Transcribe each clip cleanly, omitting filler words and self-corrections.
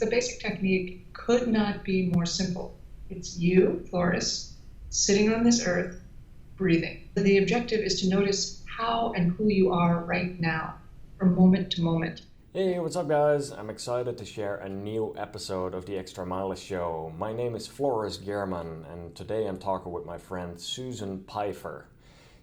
the basic technique could not be more simple. It's you, Floris, sitting on this earth, breathing. The objective is to notice how and who you are right now, from moment to moment. Hey, what's up guys? I'm excited to share a new episode of the Extramilest Show. My name is Floris Gierman, and today I'm talking with my friend Susan Piver.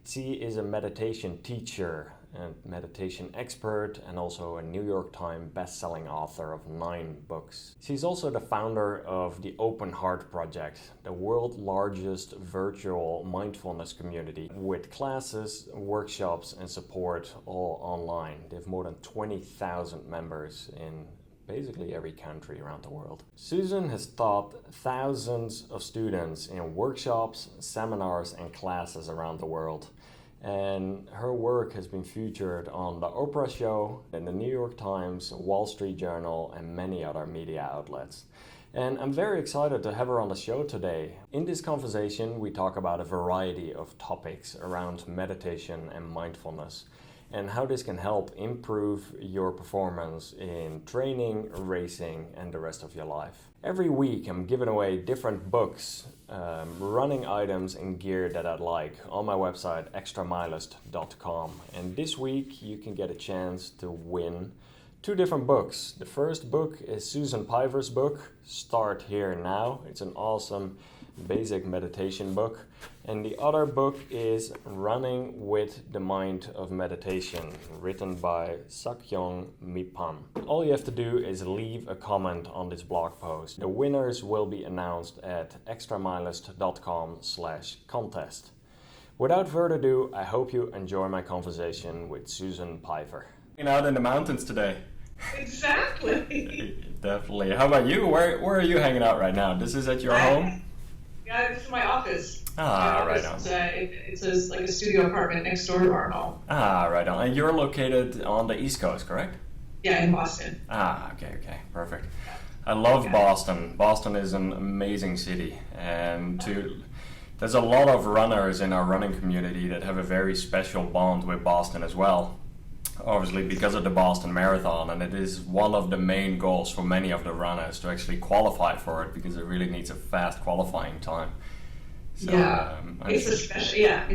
She is a meditation teacher and meditation expert and also a New York Times bestselling author of 9 books. She's also the founder of the Open Heart Project, the world's largest virtual mindfulness community with classes, workshops and support all online. They have more than 20,000 members in basically every country around the world. Susan has taught thousands of students in workshops, seminars and classes around the world. And her work has been featured on the Oprah Show, in the New York Times, Wall Street Journal, and many other media outlets. And I'm very excited to have her on the show today. In this conversation, we talk about a variety of topics around meditation and mindfulness, and how this can help improve your performance in training, racing, and the rest of your life. Every week I'm giving away different books, running items and gear that I like on my website extramilest.com. And this week you can get a chance to win 2 different books. The first book is Susan Piver's book, Start Here Now. It's an awesome basic meditation book. And the other book is Running with the Mind of Meditation, written by Sakyong Mipam. All you have to do is leave a comment on this blog post. The winners will be announced at extramilest.com/contest. Without further ado, I hope you enjoy my conversation with Susan Piver. Out in the mountains today. Exactly. Definitely. How about you? Where are you hanging out right now? This is at your home? Yeah, this is my office. Right on. It's like a studio apartment next door to our home. Right on. And you're located on the East Coast, correct? Yeah, in Boston. Okay, perfect. I love Boston. Boston is an amazing city, and there's a lot of runners in our running community that have a very special bond with Boston as well. Obviously because of the Boston Marathon, and it is one of the main goals for many of the runners to actually qualify for it, because it really needs a fast qualifying time. So, it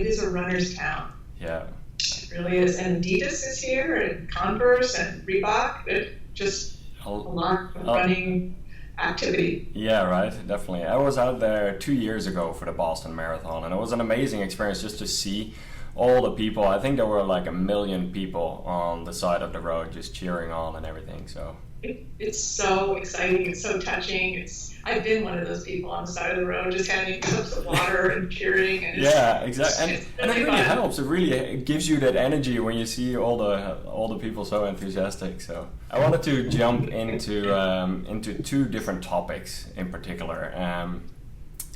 is a runner's town. Yeah. It really is. And Adidas is here, and Converse and Reebok. Just a lot of running activity. Yeah, right, definitely. I was out there 2 years ago for the Boston Marathon, and it was an amazing experience just to see all the people. I think there were like 1 million people on the side of the road just cheering on and everything. So it's so exciting. It's so touching. I've been one of those people on the side of the road just handing cups of water and cheering. And exactly. And it really helps. It really gives you that energy when you see all the people so enthusiastic. So I wanted to jump into 2 different topics in particular.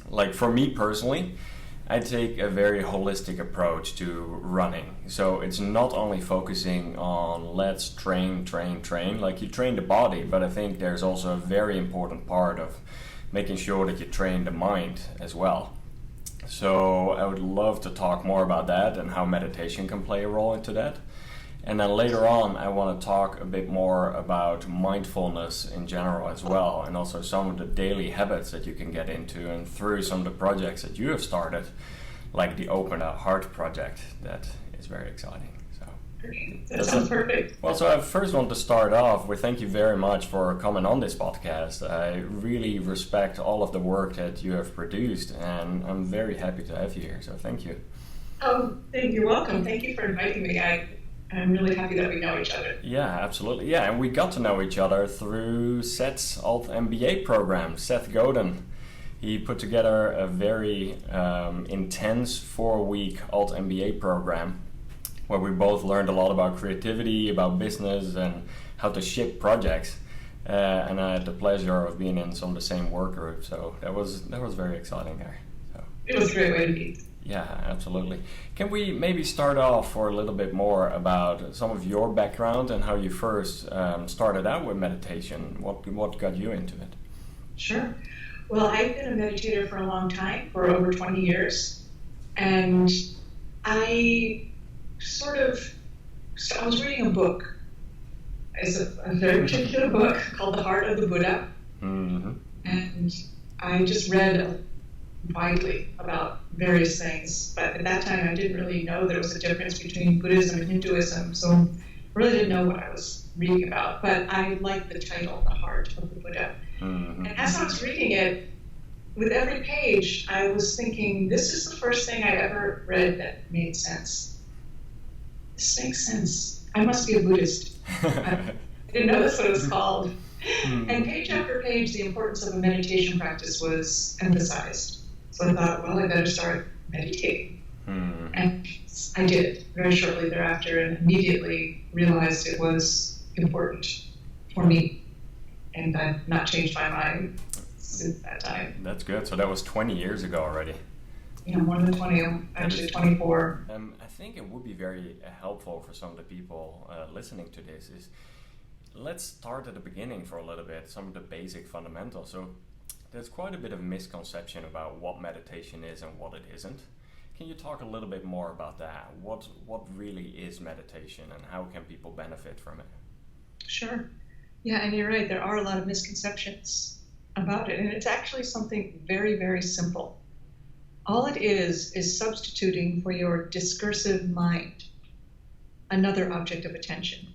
Like for me personally, I take a very holistic approach to running. So it's not only focusing on let's train, like you train the body, but I think there's also a very important part of making sure that you train the mind as well. So I would love to talk more about that and how meditation can play a role into that. And then later on, I want to talk a bit more about mindfulness in general as well, and also some of the daily habits that you can get into, and through some of the projects that you have started, like the Open Heart Project. That is very exciting. So that sounds perfect. Well, so I first want to start off with thank you very much for coming on this podcast. I really respect all of the work that you have produced, and I'm very happy to have you here. So thank you. Oh, you're welcome. Thank you for inviting me. I'm really happy that we know each other. Yeah, absolutely. Yeah, and we got to know each other through Seth's alt MBA program, Seth Godin. He put together a very intense 4-week alt MBA program where we both learned a lot about creativity, about business, and how to ship projects. And I had the pleasure of being in some of the same work groups, so that was very exciting there. So. It was a great way to meet. Yeah, absolutely. Can we maybe start off for a little bit more about some of your background and how you first started out with meditation? What got you into it? Sure. Well, I've been a meditator for a long time, for over 20 years. And I was reading a book. It's a very particular book called The Heart of the Buddha Mm-hmm. And I just read widely about various things, but at that time I didn't really know there was a difference between Buddhism and Hinduism, so I really didn't know what I was reading about. But I liked the title, The Heart of the Buddha. Mm-hmm. And as I was reading it, with every page, I was thinking, this is the first thing I ever read that made sense. This makes sense. I must be a Buddhist. I didn't know that's what it was called. And page after page, the importance of a meditation practice was emphasized. So I thought, well, I better start meditating. And I did very shortly thereafter, and immediately realized it was important for me. And I've not changed my mind since that time. That's good. So that was 20 years ago already. More than 20, I'm actually 24. I think it would be very helpful for some of the people listening to this is, let's start at the beginning for a little bit, some of the basic fundamentals. So there's quite a bit of misconception about what meditation is and what it isn't. Can you talk a little bit more about that? What really is meditation and how can people benefit from it? Sure. Yeah, and you're right, there are a lot of misconceptions about it, and it's actually something very, very simple. All it is substituting for your discursive mind another object of attention.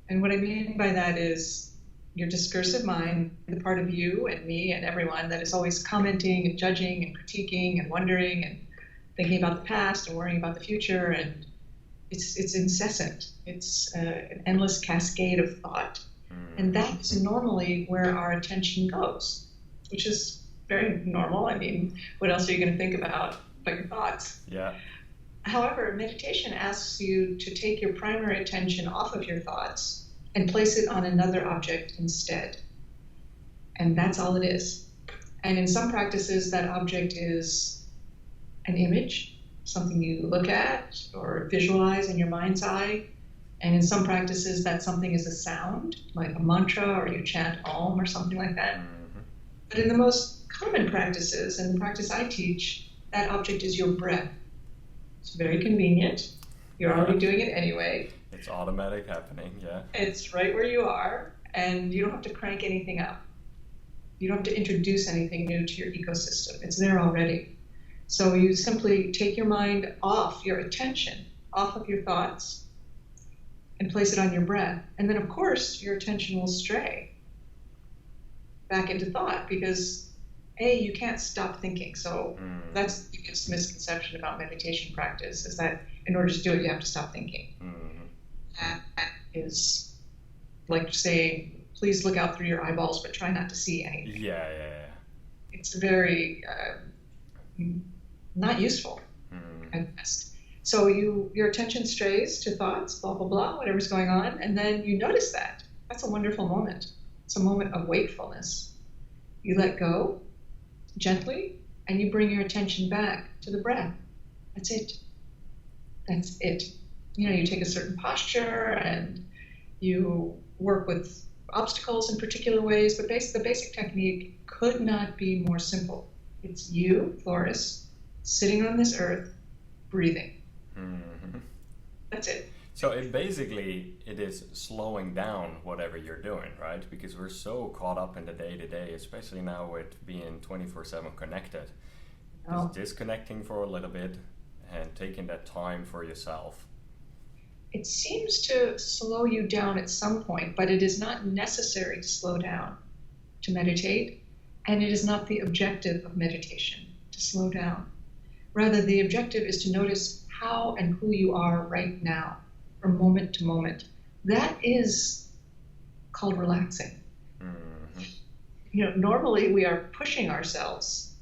And what I mean by that is your discursive mind, the part of you and me and everyone that is always commenting and judging and critiquing and wondering and thinking about the past and worrying about the future, and it's incessant. It's an endless cascade of thought. And that's normally where our attention goes, which is very normal. I mean, what else are you going to think about but your thoughts? Yeah. However, meditation asks you to take your primary attention off of your thoughts and place it on another object instead. And that's all it is. And in some practices, that object is an image, something you look at or visualize in your mind's eye. And in some practices, that something is a sound, like a mantra, or you chant Om or something like that. Mm-hmm. But in the most common practices, and the practice I teach, that object is your breath. It's very convenient. You're already doing it anyway. It's automatic happening, yeah. It's right where you are, and you don't have to crank anything up. You don't have to introduce anything new to your ecosystem. It's there already. So you simply take your mind off, your attention off of your thoughts, and place it on your breath. And then, of course, your attention will stray back into thought because, A, you can't stop thinking. So that's the biggest misconception about meditation practice, is that in order to do it, you have to stop thinking. That is like saying, please look out through your eyeballs, but try not to see anything. Yeah. It's very not useful at best. So your attention strays to thoughts, blah, blah, blah, whatever's going on, and then you notice that. That's a wonderful moment. It's a moment of wakefulness. You let go gently, and you bring your attention back to the breath. That's it. That's it. You take a certain posture, and you work with obstacles in particular ways, but the basic technique could not be more simple. It's you, Floris, sitting on this earth, breathing. That's it. So it is slowing down whatever you're doing, right? Because we're so caught up in the day-to-day, especially now with being 24/7 connected. Just disconnecting for a little bit and taking that time for yourself. It seems to slow you down at some point, but it is not necessary to slow down to meditate, and it is not the objective of meditation to slow down. Rather, the objective is to notice how and who you are right now, from moment to moment. That is called relaxing. Normally we are pushing ourselves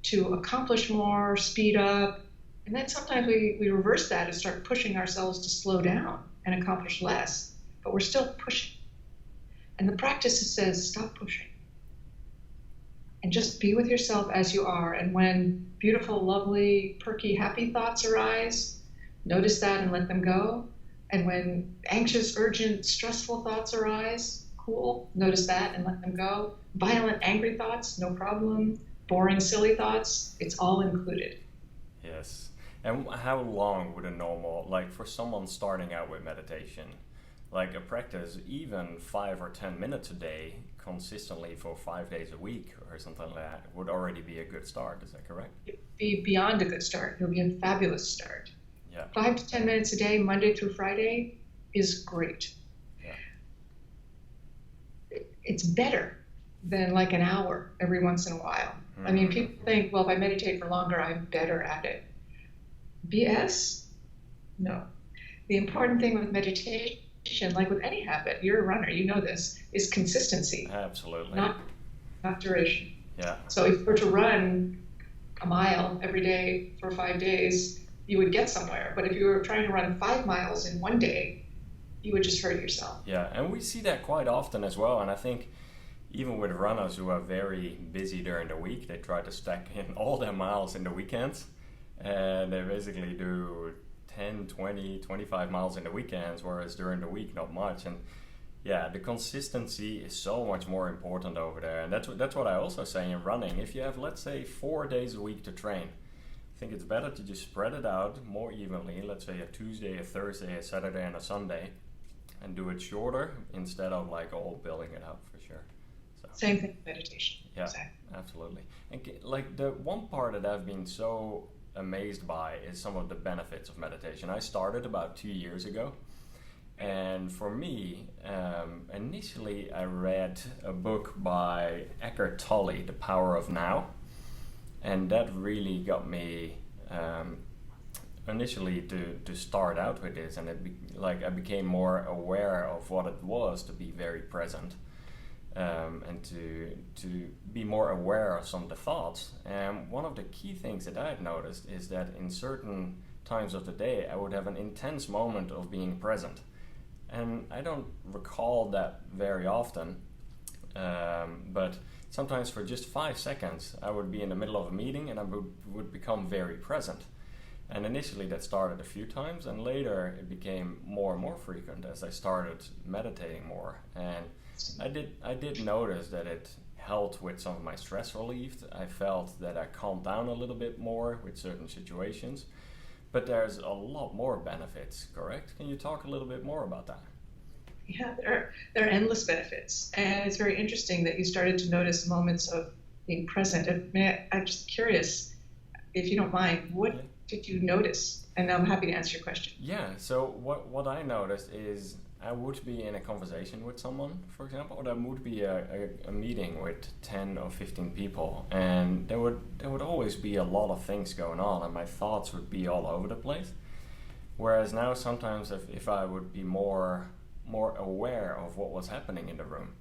to accomplish more, speed up, and then sometimes we reverse that and start pushing ourselves to slow down and accomplish less, but we're still pushing. And the practice says, stop pushing. And just be with yourself as you are. And when beautiful, lovely, perky, happy thoughts arise, notice that and let them go. And when anxious, urgent, stressful thoughts arise, cool, notice that and let them go. Violent, angry thoughts, no problem. Boring, silly thoughts, it's all included. Yes. And how long would a normal, like for someone starting out with meditation, like a practice, even 5 or 10 minutes a day, consistently for 5 days a week or something like that would already be a good start. Is that correct? It'd be beyond a good start. It'll be a fabulous start. Yeah. 5 to 10 minutes a day, Monday through Friday, is great. Yeah. It's better than like an hour every once in a while. Mm-hmm. I mean, people think, well, if I meditate for longer, I'm better at it. BS? No. The important thing with meditation, like with any habit, you're a runner, you know this, is consistency. Absolutely. Not duration. Yeah. So if you were to run a mile every day for 5 days, you would get somewhere. But if you were trying to run 5 miles in one day, you would just hurt yourself. Yeah, and we see that quite often as well. And I think even with runners who are very busy during the week, they try to stack in all their miles in the weekends. And they basically do 10, 20, 25 miles in the weekends, whereas during the week, not much. And yeah, the consistency is so much more important over there. And that's what I also say in running. If you have, let's say, 4 days a week to train, I think it's better to just spread it out more evenly. Let's say a Tuesday, a Thursday, a Saturday, and a Sunday, and do it shorter instead of like all building it up for sure. So, same thing with meditation. Yeah, exactly. Absolutely. And like the one part that I've been so amazed by is some of the benefits of meditation. I started about 2 years ago, and for me, initially I read a book by Eckhart Tolle, The Power of Now, and that really got me initially to start out with this, and I became more aware of what it was to be very present. And to be more aware of some of the thoughts. And one of the key things that I've noticed is that in certain times of the day, I would have an intense moment of being present. And I don't recall that very often, but sometimes for just 5 seconds, I would be in the middle of a meeting and I would become very present. And initially that started a few times, and later it became more and more frequent as I started meditating more. And I did notice that it helped with some of my stress relief. I felt that I calmed down a little bit more with certain situations. But there's a lot more benefits, correct? Can you talk a little bit more about that? Yeah, there are endless benefits. And it's very interesting that you started to notice moments of being present. I'm just curious, if you don't mind, what did you notice? And I'm happy to answer your question. Yeah, so what I noticed is I would be in a conversation with someone, for example, or there would be a meeting with 10 or 15 people, and there would always be a lot of things going on, and my thoughts would be all over the place. Whereas now sometimes if I would be more aware of what was happening in the room,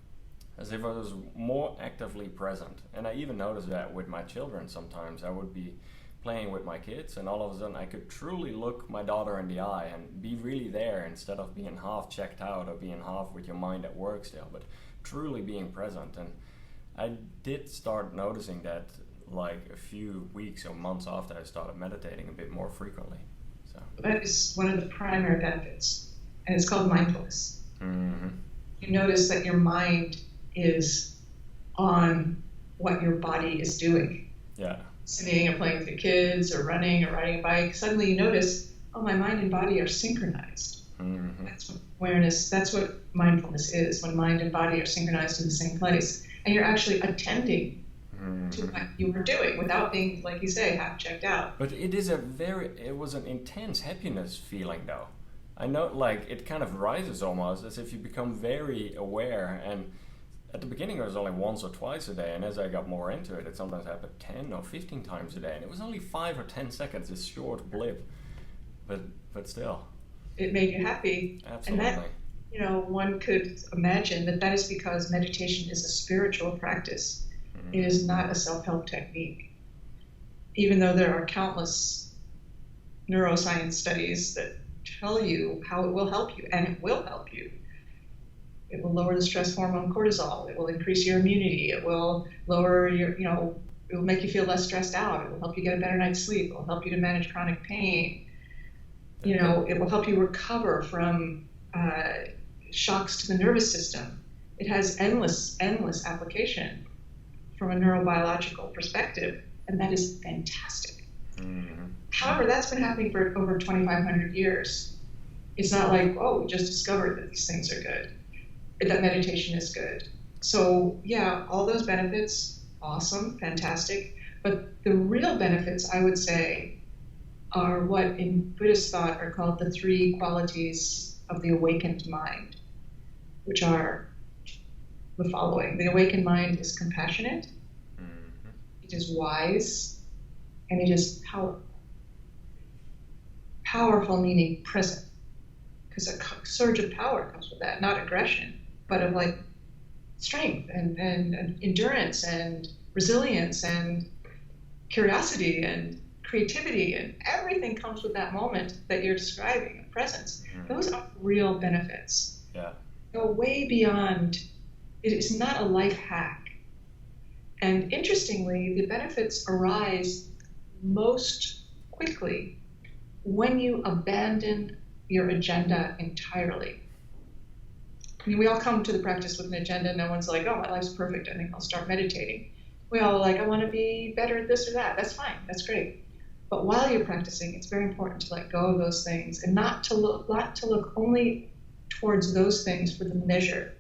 as if I was more actively present. And I even noticed that with my children sometimes. I would be playing with my kids, and all of a sudden I could truly look my daughter in the eye and be really there, instead of being half checked out or being half with your mind at work still, but truly being present. And I did start noticing that like a few weeks or months after I started meditating a bit more frequently. So that is one of the primary benefits, and it's called mindfulness. Mm-hmm. You notice that your mind is on what your body is doing. Yeah. Listening or playing with your kids or running or riding a bike, suddenly you notice, oh, my mind and body are synchronized. Mm-hmm. That's what awareness, that's what mindfulness is, when mind and body are synchronized in the same place. And you're actually attending to what you were doing without being, like you say, half checked out. But it was an intense happiness feeling though. I know, like, it kind of rises almost as if you become very aware. And at the beginning it was only once or twice a day, and as I got more into it, it sometimes happened 10 or 15 times a day, and it was only 5 or 10 seconds, this short blip, but still. It made you happy. Absolutely. And that, one could imagine that is because meditation is a spiritual practice. Mm-hmm. It is not a self-help technique. Even though there are countless neuroscience studies that tell you how it will help you, and it will help you. It will lower the stress hormone cortisol. It will increase your immunity. It will lower your, it will make you feel less stressed out. It will help you get a better night's sleep. It will help you to manage chronic pain. It will help you recover from shocks to the nervous system. It has endless application from a neurobiological perspective, and that is fantastic. Mm-hmm. However, that's been happening for over 2,500 years. It's not like, we just discovered that these things are good, that meditation is good. So yeah, all those benefits, awesome, fantastic. But the real benefits, I would say, are what in Buddhist thought are called the three qualities of the awakened mind, which are the following. The awakened mind is compassionate, it is wise, and it is powerful. Powerful meaning present, because a surge of power comes with that, not aggression, but of like strength and endurance and resilience and curiosity and creativity, and everything comes with that moment that you're describing, presence. Those are real benefits. Yeah. Go way beyond. It is not a life hack. And interestingly, the benefits arise most quickly when you abandon your agenda entirely. I mean, we all come to the practice with an agenda. No one's like, oh, my life's perfect, I think I'll start meditating. We all are like, I want to be better at this or that. That's fine, that's great. But while you're practicing, it's very important to let go of those things and not to look only towards those things for the measure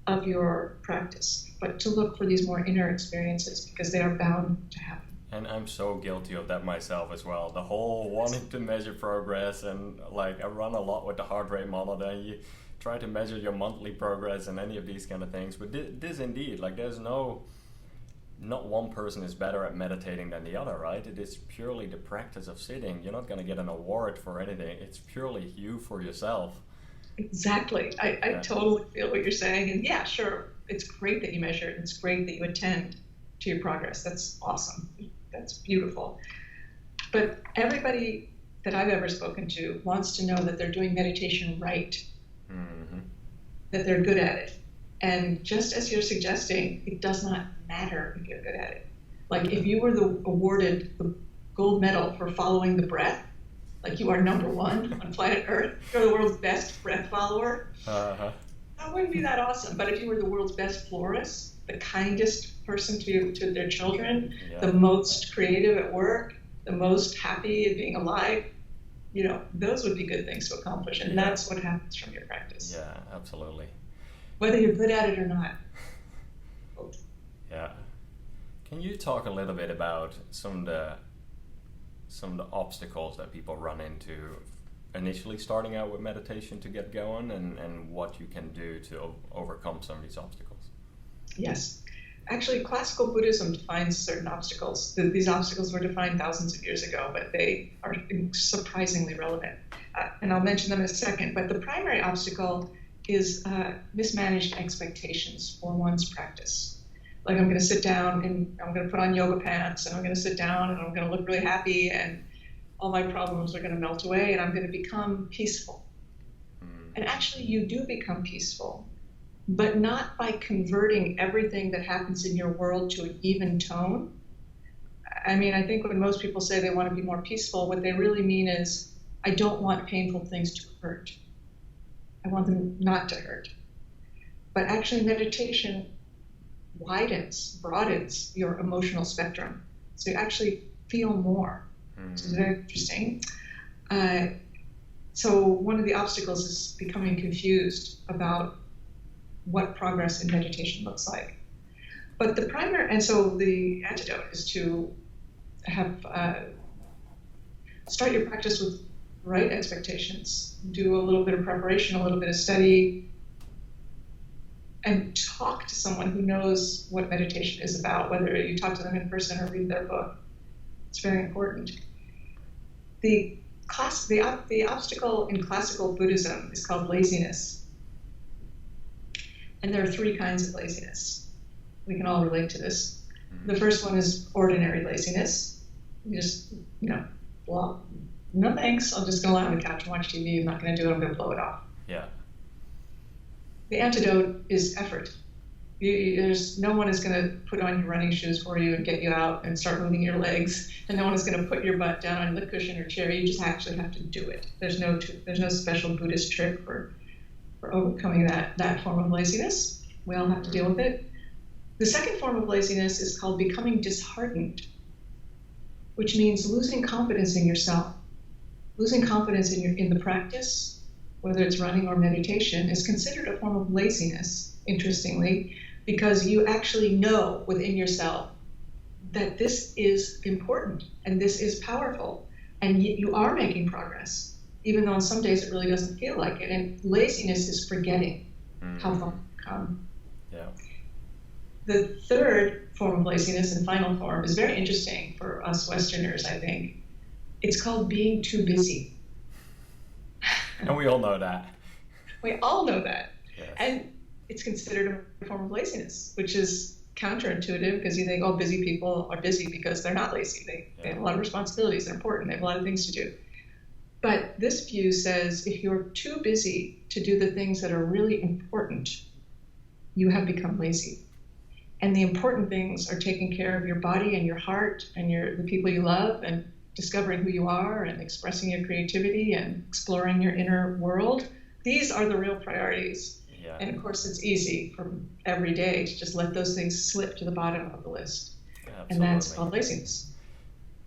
of your practice, but to look for these more inner experiences because they are bound to happen. And I'm so guilty of that myself as well. The whole wanting to measure progress, and like I run a lot with the heart rate monitor, and you try to measure your monthly progress and any of these kind of things. But this indeed, like there's not one person is better at meditating than the other, right? It is purely the practice of sitting. You're not going to get an award for anything. It's purely you for yourself. Exactly. I totally feel what you're saying. And yeah, sure, it's great that you measure it. It's great that you attend to your progress. That's awesome. That's beautiful. But everybody that I've ever spoken to wants to know that they're doing meditation right, that they're good at it. And just as you're suggesting, it does not matter if you're good at it. Like if you were awarded the gold medal for following the breath, like you are number one on planet Earth, you're the world's best breath follower, that wouldn't be that awesome. But if you were the world's best florist, the kindest person to their children, the most creative at work, the most happy at being alive, those would be good things to accomplish. And that's what happens from your practice. Yeah, absolutely. Whether you're good at it or not. Yeah. Can you talk a little bit about some of the obstacles that people run into initially starting out with meditation to get going, and what you can do to overcome some of these obstacles? Yes. Actually, classical Buddhism defines certain obstacles. These obstacles were defined thousands of years ago, but they are surprisingly relevant. And I'll mention them in a second. But the primary obstacle is mismanaged expectations for one's practice. Like I'm going to sit down and I'm going to put on yoga pants and I'm going to sit down and I'm going to look really happy and all my problems are going to melt away and I'm going to become peaceful. And actually you do become peaceful, but not by converting everything that happens in your world to an even tone. I mean, I think when most people say they want to be more peaceful, what they really mean is, I don't want painful things to hurt. I want them not to hurt. But actually meditation broadens your emotional spectrum. So you actually feel more, which is very interesting. So one of the obstacles is becoming confused about what progress in meditation looks like. But so the antidote is to have start your practice with right expectations, do a little bit of preparation, a little bit of study, and talk to someone who knows what meditation is about, whether you talk to them in person or read their book. It's very important. The obstacle in classical Buddhism is called laziness. And there are three kinds of laziness. We can all relate to this. The first one is ordinary laziness. You just, well, no thanks, I'm just going to lie on the couch and watch TV. I'm not going to do it, I'm going to blow it off. Yeah. The antidote is effort. There's no one is going to put on your running shoes for you and get you out and start moving your legs, and no one is going to put your butt down on the cushion or chair. You just actually have to do it. There's no special Buddhist trick for overcoming that form of laziness. We all have to deal with it. The second form of laziness is called becoming disheartened, which means losing confidence in yourself. Losing confidence in the practice, whether it's running or meditation, is considered a form of laziness, interestingly, because you actually know within yourself that this is important and this is powerful, and you are making progress, even though on some days it really doesn't feel like it. And laziness is forgetting how far you've come. Yeah. The third form of laziness and final form is very interesting for us Westerners, I think. It's called being too busy. And we all know that. We all know that. Yes. And it's considered a form of laziness, which is counterintuitive because you think, oh, busy people are busy because they're not lazy. They have a lot of responsibilities. They're important. They have a lot of things to do. But this view says if you're too busy to do the things that are really important, you have become lazy. And the important things are taking care of your body and your heart and the people you love, and discovering who you are and expressing your creativity and exploring your inner world. These are the real priorities. Yeah. And of course, it's easy from every day to just let those things slip to the bottom of the list. Absolutely. And that's called laziness.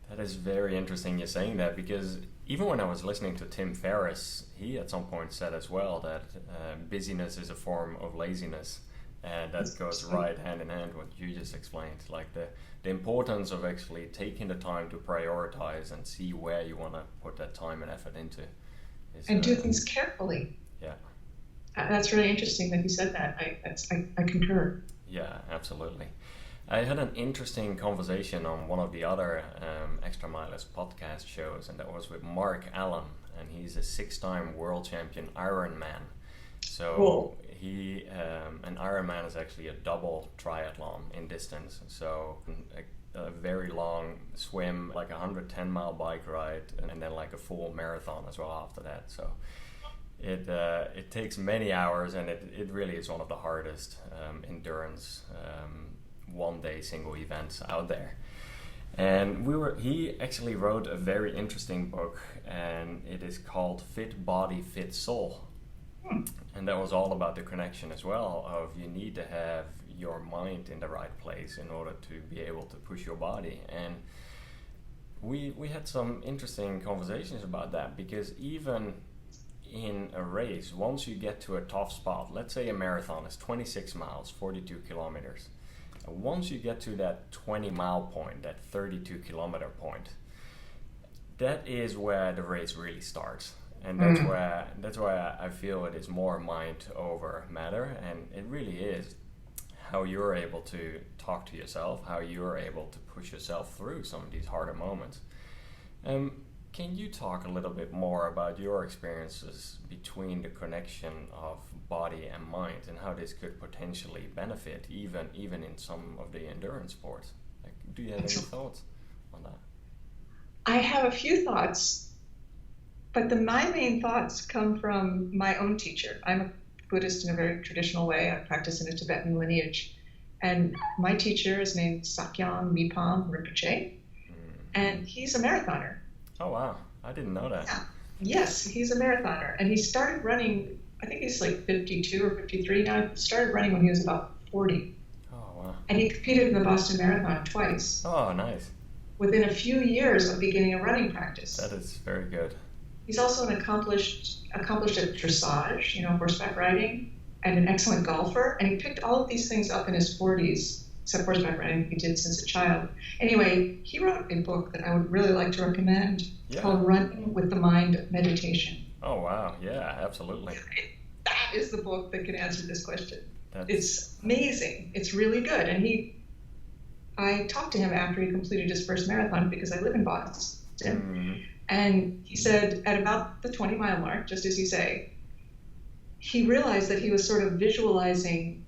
That is very interesting you're saying that, because even when I was listening to Tim Ferriss, he at some point said as well that busyness is a form of laziness. And that goes right hand in hand with what you just explained, like the importance of actually taking the time to prioritize and see where you want to put that time and effort into. And do things carefully. Yeah. That's really interesting that you said that. I concur. Yeah, absolutely. I had an interesting conversation on one of the other Extramilest podcast shows, and that was with Mark Allen, and he's a 6-time world champion Ironman. So cool. He an Ironman is actually a double triathlon in distance. So a very long swim, like a 110-mile bike ride, and then like a full marathon as well after that. So it takes many hours, and it really is one of the hardest endurance one-day single events out there. And he actually wrote a very interesting book, and it is called Fit Body, Fit Soul. And that was all about the connection as well of you need to have your mind in the right place in order to be able to push your body. And we had some interesting conversations about that, because even in a race, once you get to a tough spot, let's say a marathon is 26 miles, 42 kilometers. And once you get to that 20-mile point, that 32-kilometer point, that is where the race really starts. And that's why I feel it is more mind over matter, and it really is how you're able to talk to yourself, how you're able to push yourself through some of these harder moments. Can you talk a little bit more about your experiences between the connection of body and mind, and how this could potentially benefit even in some of the endurance sports? Like, do you have any thoughts on that? I have a few thoughts. But my main thoughts come from my own teacher. I'm a Buddhist in a very traditional way. I practice in a Tibetan lineage. And my teacher is named Sakyong Mipam Rinpoche, and he's a marathoner. Oh, wow. I didn't know that. Yeah. Yes, he's a marathoner. And he started running, I think he's like 52 or 53 now. He started running when he was about 40. Oh, wow. And he competed in the Boston Marathon twice. Oh, nice. Within a few years of beginning a running practice. That is very good. He's also an accomplished at dressage, horseback riding, and an excellent golfer. And he picked all of these things up in his 40s, except horseback riding he did since a child. Anyway, he wrote a book that I would really like to recommend. It's called Running with the Mind Meditation. Oh, wow. Yeah, absolutely. That is the book that can answer this question. It's amazing. It's really good. And I talked to him after he completed his first marathon, because I live in Boston. Mm-hmm. And he said at about the 20-mile mark, just as you say, he realized that he was sort of visualizing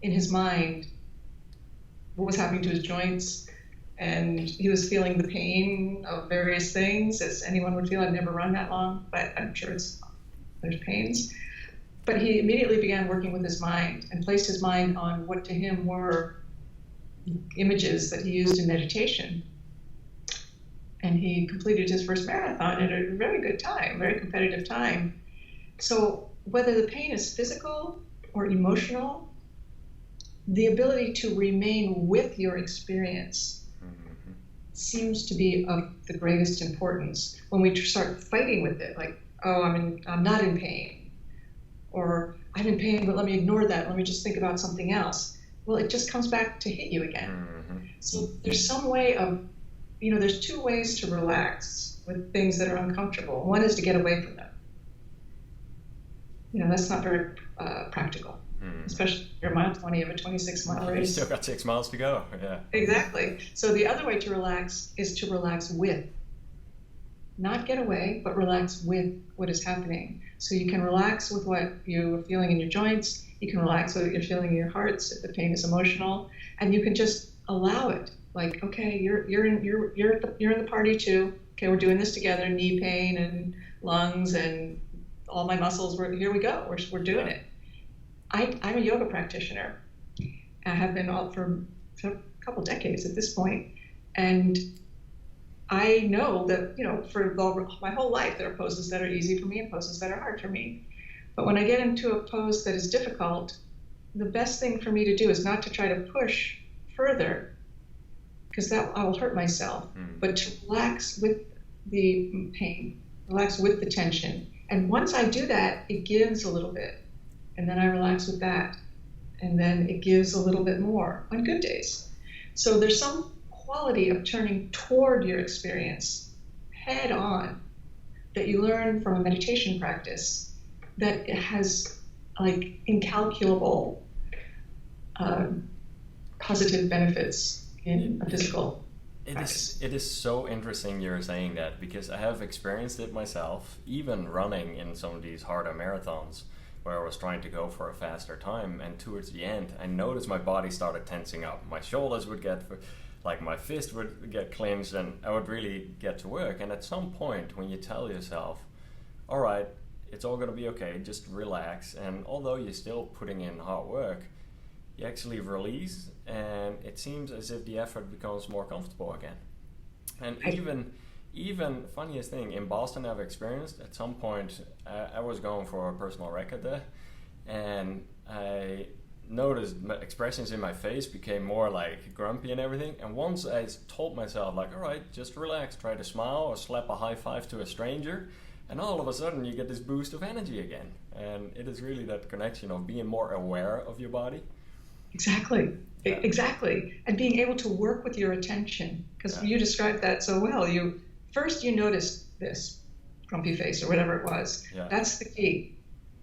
in his mind what was happening to his joints, and he was feeling the pain of various things, as anyone would feel. I've never run that long, but I'm sure there's pains. But he immediately began working with his mind and placed his mind on what to him were images that he used in meditation. And he completed his first marathon at a very good time, very competitive time. So whether the pain is physical or emotional, the ability to remain with your experience seems to be of the greatest importance. When we start fighting with it, like, oh, I'm not in pain, or I'm in pain, but let me ignore that. Let me just think about something else. well, it just comes back to hit you again. Mm-hmm. So there's some way of, there's two ways to relax with things that are uncomfortable. One is to get away from them. That's not very practical, especially if you're mile 20 of a 26-mile race. You still got 6 miles to go. Yeah. Exactly. So the other way to relax is to relax with. Not get away, but relax with what is happening. So you can relax with what you're feeling in your joints. You can relax with what you're feeling in your hearts if the pain is emotional, and you can just allow it. Like, okay, you're in the party too. Okay, we're doing this together. Knee pain and lungs and all my muscles. Here we go. We're doing it. I'm a yoga practitioner. I have been for a couple decades at this point, and I know that, for my whole life, there are poses that are easy for me and poses that are hard for me. But when I get into a pose that is difficult, the best thing for me to do is not to try to push further, because that I will hurt myself, but to relax with the pain, relax with the tension. And once I do that, it gives a little bit. And then I relax with that. And then it gives a little bit more on good days. So there's some quality of turning toward your experience head on that you learn from a meditation practice that has incalculable positive benefits in a physical practice. It is so interesting you're saying that, because I have experienced it myself, even running in some of these harder marathons where I was trying to go for a faster time, and towards the end I noticed my body started tensing up. My shoulders would get my fist would get clenched, and I would really get to work. And at some point, when you tell yourself, all right, it's all going to be okay, just relax, and although you're still putting in hard work, you actually release, and it seems as if the effort becomes more comfortable again. And even funniest thing, in Boston I've experienced, at some point I was going for a personal record there, and I noticed my expressions in my face became more like grumpy and everything. And once I told myself, like, all right, just relax, try to smile or slap a high five to a stranger, and all of a sudden you get this boost of energy again. And it is really that connection of being more aware of your body. Exactly. And being able to work with your attention, because you described that so well. You noticed this grumpy face or whatever it was. Yeah. That's the key,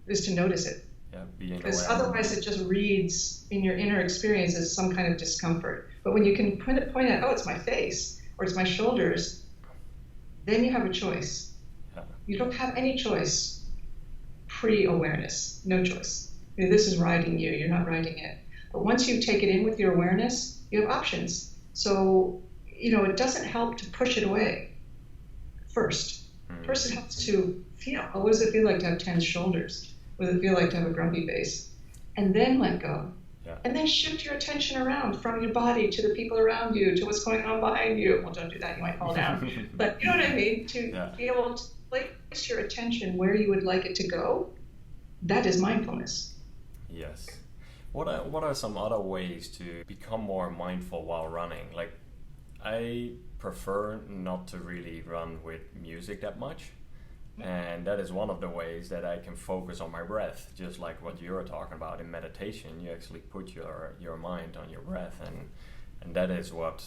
is to notice it. Yeah, being because aware. Otherwise it just reads in your inner experience as some kind of discomfort. But when you can point out, oh, it's my face or it's my shoulders, then you have a choice. Yeah. You don't have any choice pre-awareness. No choice. This is riding you. You're not riding it. But once you take it in with your awareness, you have options. So, it doesn't help to push it away first. First, it helps to feel, what does it feel like to have tense shoulders? What does it feel like to have a grumpy face? And then let go. Yeah. And then shift your attention around from your body to the people around you, to what's going on behind you. Well, don't do that, you might fall down. But you know what I mean? To be able to place your attention where you would like it to go, that is mindfulness. Yes. What are some other ways to become more mindful while running? Like, I prefer not to really run with music that much. And that is one of the ways that I can focus on my breath, just like what you're talking about in meditation. You actually put your mind on your breath, and that is what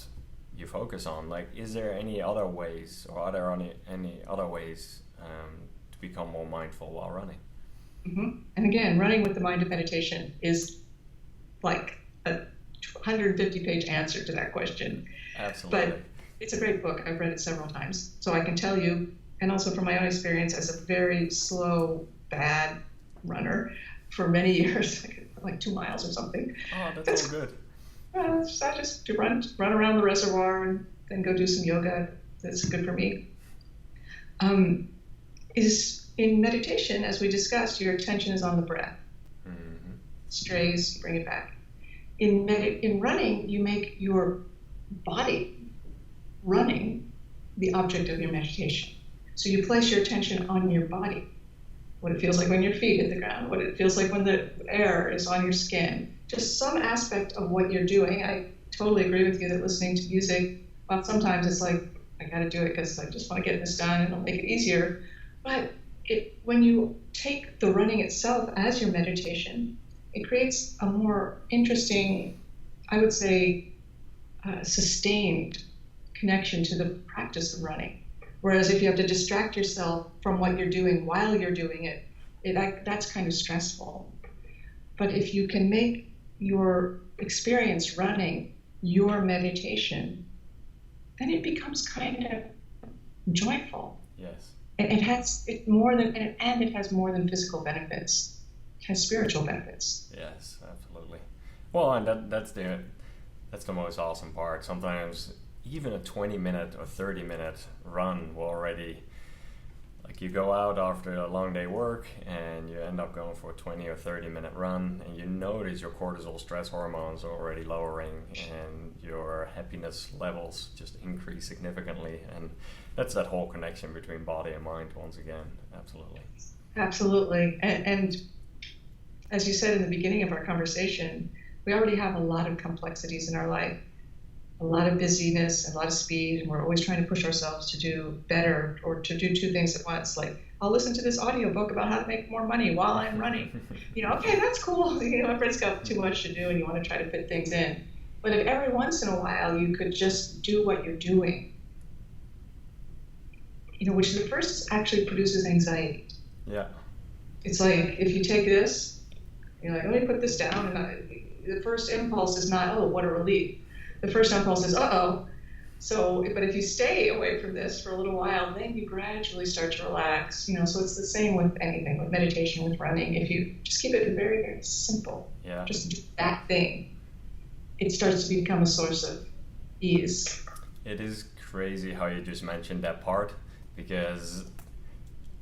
you focus on. Like, is there any other ways, or are there any other ways to become more mindful while running? Mm-hmm. And again, running with the mind of meditation is like a 150-page answer to that question. Absolutely. But it's a great book. I've read it several times, so I can tell you. And also from my own experience as a very slow, bad runner for many years, like 2 miles or something. Oh, that's so good. I just to run around the reservoir and then go do some yoga. That's good for me. Is in meditation, as we discussed, your attention is on the breath. Mm-hmm. Strays, you bring it back. In running, you make your body running the object of your meditation. So you place your attention on your body, what it feels like when your feet hit the ground, what it feels like when the air is on your skin, just some aspect of what you're doing. I totally agree with you that listening to music, well, sometimes it's like, I got to do it because I just want to get this done and it'll make it easier. But when you take the running itself as your meditation, it creates a more interesting I would say, sustained connection to the practice of running. Whereas if you have to distract yourself from what you're doing while you're doing it, that's kind of stressful. But if you can make your experience running your meditation, then it becomes kind of joyful. Yes. And it has more than physical benefits. It has spiritual benefits. Yes, absolutely. Well, and that's the most awesome part. Sometimes even a 20-minute or 30-minute run will already, like, you go out after a long day work and you end up going for a 20 or 30-minute run, and you notice your cortisol stress hormones are already lowering and your happiness levels just increase significantly. And that's that whole connection between body and mind once again. Absolutely. Absolutely. And as you said in the beginning of our conversation, we already have a lot of complexities in our life, a lot of busyness and a lot of speed, and we're always trying to push ourselves to do better or to do two things at once. Like, I'll listen to this audiobook about how to make more money while I'm running. Okay, that's cool. Everybody's got too much to do and you want to try to fit things in. But if every once in a while you could just do what you're doing, which at first actually produces anxiety. Yeah. It's like, if you take this, you're like, let me put this down, and the first impulse is not, oh, what a relief. The first impulse is, uh-oh. So, but if you stay away from this for a little while, then you gradually start to relax. So it's the same with anything, with meditation, with running. If you just keep it very, very simple, just do that thing, it starts to become a source of ease. It is crazy how you just mentioned that part, because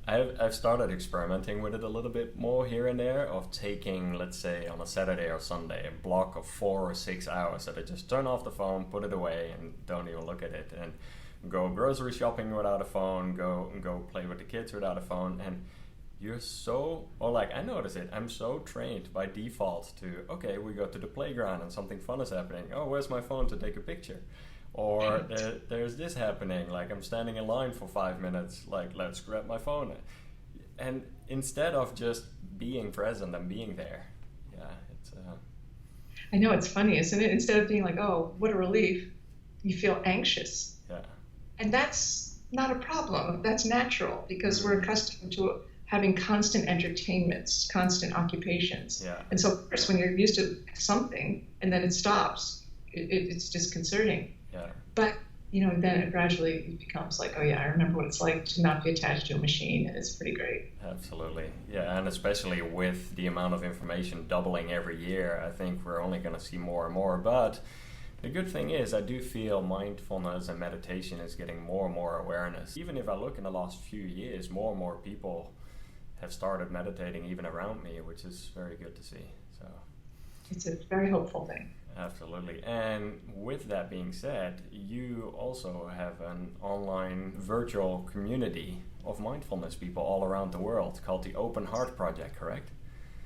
I've started experimenting with it a little bit more here and there, of taking, let's say, on a Saturday or Sunday, a block of 4 or 6 hours that I just turn off the phone, put it away, and don't even look at it, and go grocery shopping without a phone, go play with the kids without a phone. And you're I notice it, I'm so trained by default to, okay, we go to the playground and something fun is happening. Oh, where's my phone to take a picture? Or there's this happening, like I'm standing in line for 5 minutes, like, let's grab my phone. And instead of just being present and being there, it's... I know, it's funny, isn't it? Instead of being like, oh, what a relief, you feel anxious. Yeah. And that's not a problem. That's natural, because we're accustomed to having constant entertainments, constant occupations. Yeah. And so, of course, when you're used to something and then it stops, it's disconcerting. Yeah. But, then it gradually becomes like, oh yeah, I remember what it's like to not be attached to a machine, and it's pretty great. Absolutely. Yeah, and especially with the amount of information doubling every year, I think we're only going to see more and more. But the good thing is, I do feel mindfulness and meditation is getting more and more awareness. Even if I look in the last few years, more and more people have started meditating even around me, which is very good to see. So it's a very hopeful thing. Absolutely. And with that being said, you also have an online virtual community of mindfulness people all around the world called the Open Heart Project, correct?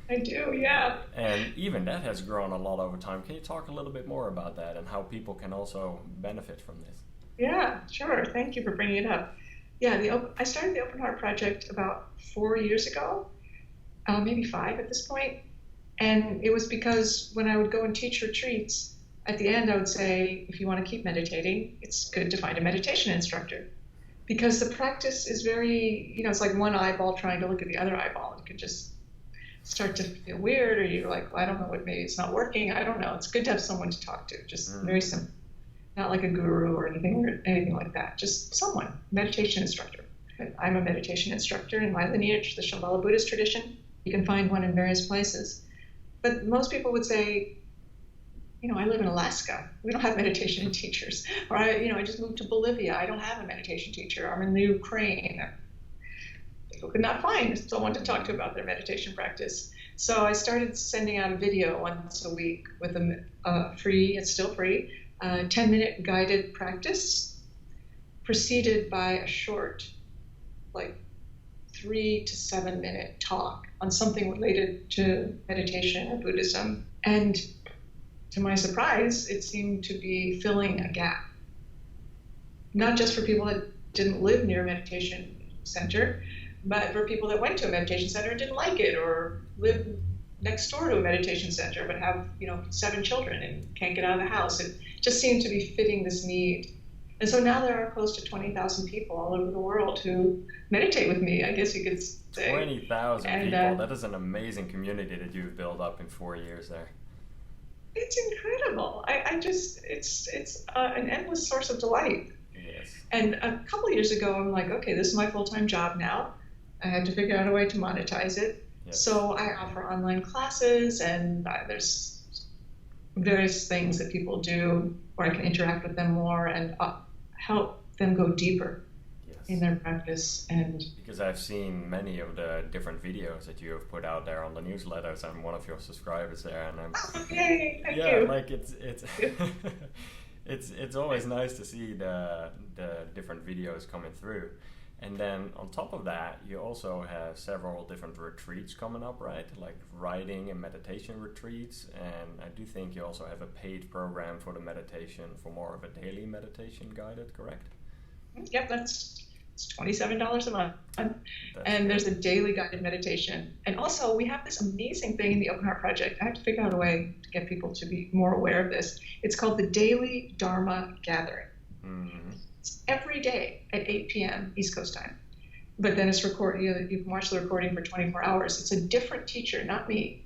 I do, yeah. And even that has grown a lot over time. Can you talk a little bit more about that and how people can also benefit from this? Yeah, sure. Thank you for bringing it up. Yeah, I started the Open Heart Project about 4 years ago, maybe 5 at this point. And it was because when I would go and teach retreats, at the end I would say, if you want to keep meditating, it's good to find a meditation instructor. Because the practice is very, it's like one eyeball trying to look at the other eyeball. You can just start to feel weird, or you're like, well, I don't know, maybe it's not working. I don't know. It's good to have someone to talk to, just very simple. Not like a guru or anything like that. Just someone, meditation instructor. I'm a meditation instructor in my lineage, the Shambhala Buddhist tradition. You can find one in various places. But most people would say, I live in Alaska. We don't have meditation teachers. Or I just moved to Bolivia. I don't have a meditation teacher. I'm in the Ukraine. People could not find someone to talk to about their meditation practice. So I started sending out a video once a week with a free, it's still free, 10-minute guided practice, preceded by a short, 3 to 7 minute talk on something related to meditation or Buddhism. And to my surprise, it seemed to be filling a gap. Not just for people that didn't live near a meditation center, but for people that went to a meditation center and didn't like it, or lived next door to a meditation center, but have 7 children and can't get out of the house. It just seemed to be fitting this need. And so now there are close to 20,000 people all over the world who meditate with me, I guess you could say. 20,000 people. That is an amazing community that you've built up in 4 years there. It's incredible. It's an endless source of delight. Yes. And a couple of years ago, I'm like, okay, this is my full-time job now. I had to figure out a way to monetize it. Yes. So I offer online classes, and there's various things that people do where I can interact with them more and help them go deeper in their practice. And because I've seen many of the different videos that you have put out there on the newsletters. I'm one of your subscribers there, and I'm yay, thank you. Like it's it's always nice to see the different videos coming through. And then on top of that, you also have several different retreats coming up, right? Like writing and meditation retreats. And I do think you also have a paid program for the meditation, for more of a daily meditation guided, correct? Yep, it's $27 a month. And there's a daily guided meditation. And also we have this amazing thing in the Open Heart Project. I have to figure out a way to get people to be more aware of this. It's called the Daily Dharma Gathering. Mm-hmm. It's every day at 8 p.m. East Coast time. But then it's recorded, you can watch the recording for 24 hours. It's a different teacher, not me,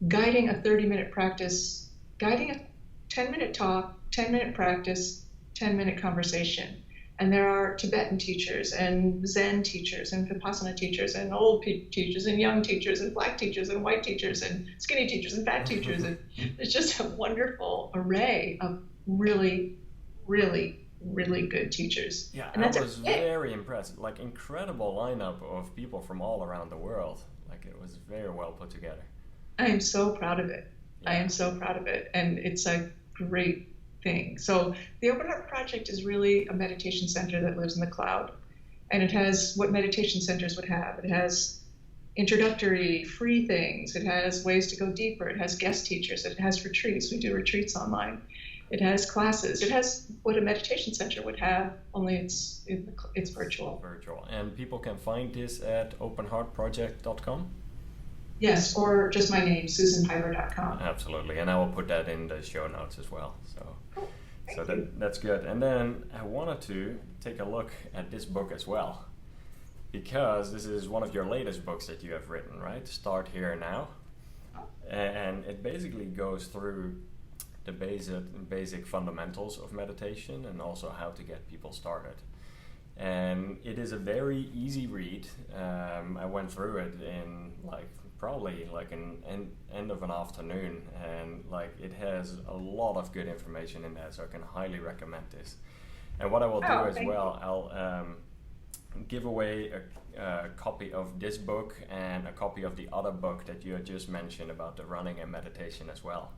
guiding a 30-minute practice, guiding a 10-minute talk, 10-minute practice, 10-minute conversation. And there are Tibetan teachers and Zen teachers and Vipassana teachers and old teachers and young teachers and black teachers and white teachers and skinny teachers and fat teachers. And it's just a wonderful array of really, really, really good teachers. Yeah, and I was very impressed. Like, incredible lineup of people from all around the world. Like, it was very well put together. I am so proud of it. Yeah. I am so proud of it. And it's a great thing. So the Open Heart Project is really a meditation center that lives in the cloud. And it has what meditation centers would have. It has introductory, free things. It has ways to go deeper. It has guest teachers. It has retreats. We do retreats online. It has classes. It has what a meditation center would have, only it's virtual. Virtual. And people can find this at openheartproject.com? Yes, or just my name, susanpiver.com. Absolutely. And I will put that in the show notes as well. So that's good. And then I wanted to take a look at this book as well, because this is one of your latest books that you have written, right? Start Here Now. And it basically goes through the basic fundamentals of meditation and also how to get people started. And it is a very easy read. I went through it in probably an end of an afternoon, and it has a lot of good information in there, so I can highly recommend this. And what I will do as well, I'll give away a copy of this book and a copy of the other book that you had just mentioned about the running and meditation as well.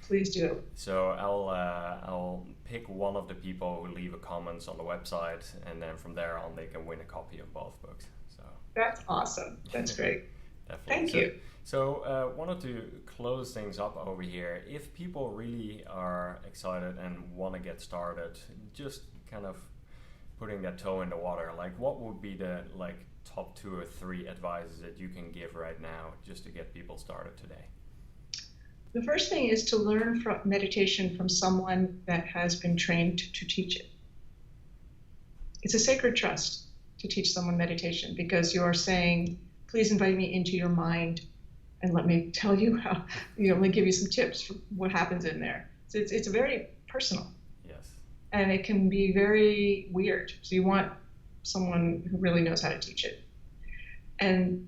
Please do. So I'll pick one of the people who leave a comments on the website, and then from there on they can win a copy of both books. So that's awesome. That's great. Definitely. Thank you. So wanted to close things up over here. If people really are excited and want to get started, just kind of putting that toe in the water, what would be the top 2 or 3 advices that you can give right now just to get people started today? The first thing is to learn from meditation from someone that has been trained to teach it. It's a sacred trust to teach someone meditation, because you are saying, please invite me into your mind and let me tell you how, let me give you some tips for what happens in there. So it's very personal. Yes. And it can be very weird. So you want someone who really knows how to teach it. And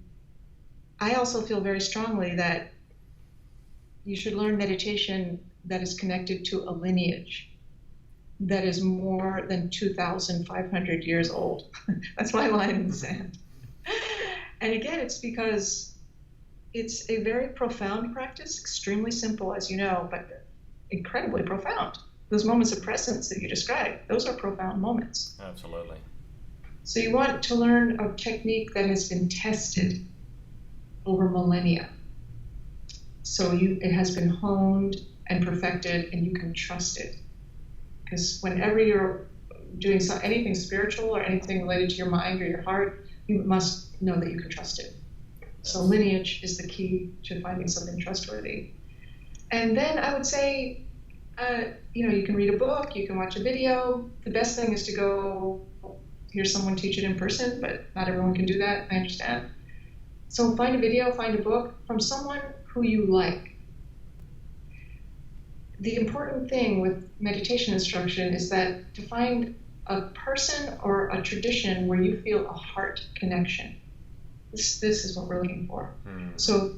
I also feel very strongly that you should learn meditation that is connected to a lineage that is more than 2,500 years old. That's my line in the sand. And again, it's because it's a very profound practice, extremely simple, as you know, but incredibly profound. Those moments of presence that you described, those are profound moments. Absolutely. So you want to learn a technique that has been tested over millennia. So it has been honed and perfected, and you can trust it. Because whenever you're doing anything spiritual or anything related to your mind or your heart, you must know that you can trust it. So lineage is the key to finding something trustworthy. And then I would say, you can read a book, you can watch a video. The best thing is to go hear someone teach it in person, but not everyone can do that, I understand. So find a video, find a book from someone who you like. The important thing with meditation instruction is that to find a person or a tradition where you feel a heart connection. This is what we're looking for. So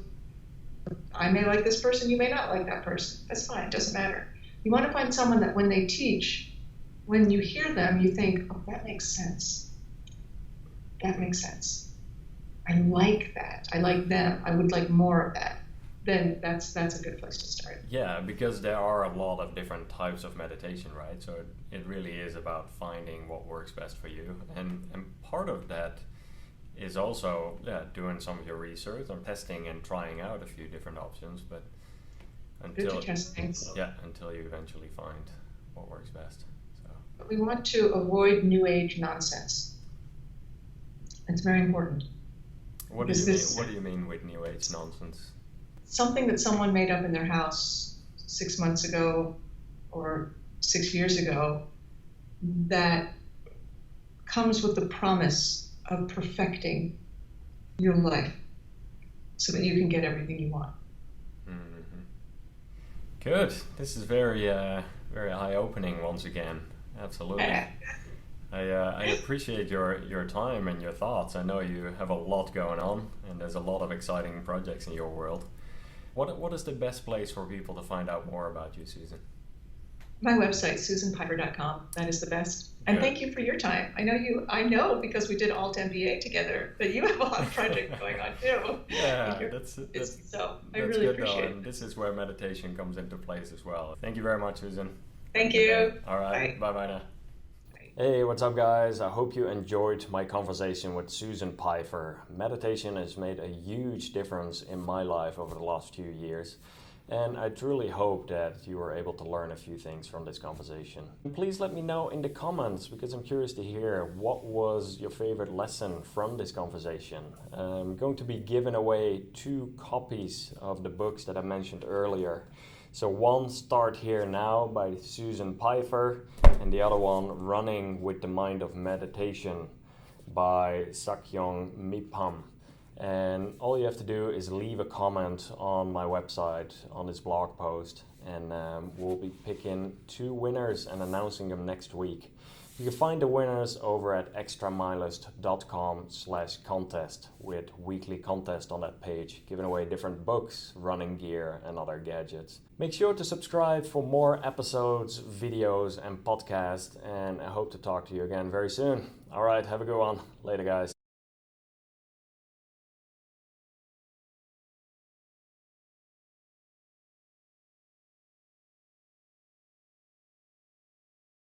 I may like this person, you may not like that person. That's fine, it doesn't matter. You want to find someone that when they teach, when you hear them, you think, oh, that makes sense. That makes sense. I like that. I like them. I would like more of that. Then that's a good place to start. Yeah, because there are a lot of different types of meditation, right? So it really is about finding what works best for you. And part of that is also doing some of your research or testing and trying out a few different options, but until you eventually find what works best. So. But we want to avoid New Age nonsense. It's very important. What do you mean with New Age nonsense? Something that someone made up in their house 6 months ago or 6 years ago that comes with the promise of perfecting your life so that you can get everything you want. Mm-hmm. Good. This is very eye-opening once again. Absolutely. I appreciate your time and your thoughts. I know you have a lot going on and there's a lot of exciting projects in your world. What is the best place for people to find out more about you, Susan? My website, susanpiver.com. That is the best. And thank you for your time. I know because we did Alt MBA together that you have a lot of projects going on too. Yeah, I really appreciate it. And this is where meditation comes into place as well. Thank you very much, Susan. Thank you. All right. Bye now. Hey, what's up, guys? I hope you enjoyed my conversation with Susan Piver. Meditation has made a huge difference in my life over the last few years, and I truly hope that you were able to learn a few things from this conversation. Please let me know in the comments, because I'm curious to hear what was your favorite lesson from this conversation. I'm going to be giving away 2 copies of the books that I mentioned earlier. So one, Start Here Now by Susan Piver, and the other one, Running with the Mind of Meditation by Sakyong Mipam. And all you have to do is leave a comment on my website on this blog post, and we'll be picking 2 winners and announcing them next week. You can find the winners over at extramilest.com/contest with weekly contest on that page, giving away different books, running gear, and other gadgets. Make sure to subscribe for more episodes, videos, and podcasts, and I hope to talk to you again very soon. All right, have a good one. Later, guys.